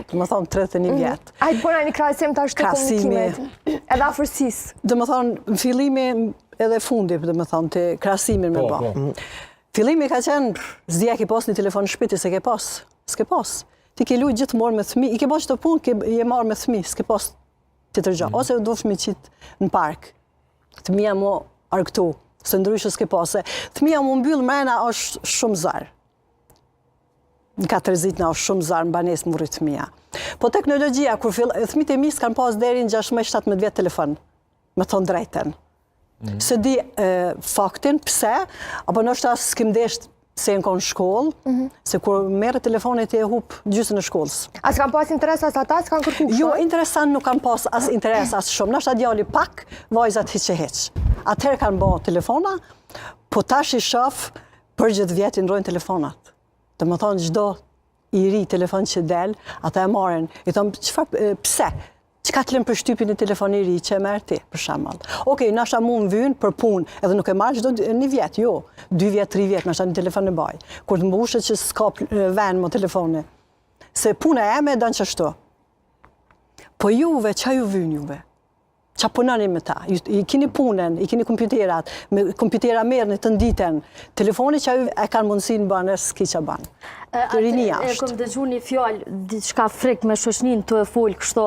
të më thonë 31 vjetë. A i të bëna një krahasim të ashtë të komunikimet, edhe afërsisë. Dhe më thonë, në fillimi edhe fundi, dhe më thonë, të krahasimin me bo. Fillimi ka qenë, zdia ke pas një telefon në shpiti, se ke pas, s'ke pas. Ti ke lujt gjithë morë me thmi, i ke pas qëtë punë, je marë me thmi, s'ke pas të tërgja. Ose do fshmi qitë në park, të mija mu arktu, se ndryshë s'ke pas. Të mija mu mbyllë mrena është shumë zarë. Në 40 në është shumë zarë, në banes më rritë të mija. Po teknologjia, kur thmit e mi s'kanë pas deri në 16-17 vjetë telefon, me thonë drejten. Se di faktin, pse, apo nështë asë s'kim desht se në konë shkollë, se kur mere telefonit e hup gjysën e shkollës. A s'kan pas interes as ata, s'kan kërku shumë? Jo, interesant nuk kanë pas as interes as shumë. Nështë a djali pak, vajzat hiqe hiq. Atëherë kanë bo telefona, po tash i shaf për gjithë vjetin rojnë telefonat. Të më thonë gjdo i ri telefon që del, ata e marrin. I thonë, pse? Qëka të lëmë për shtypin e telefoniri që e merë ti, për shamall. Okej, nashta mu më vynë për punë, edhe nuk e marrë gjdo një vjetë, jo, 2 vjetë, 3 vjetë, nashta një telefon e baj. Kur të mbushet që s'ka ven më telefoni. Se puna e me danë qështu. Po juve, qa ju vynë juve? Qa punani me ta? I kini punën, i kini kompjuterat, me kompjutera merë në të nditen. Telefoni që ju e kanë mundësin banë, s'ki që banë. Të rini ashtë. E kom dëgju një fjallë, diçka frik me shoshnin të e folë kështo,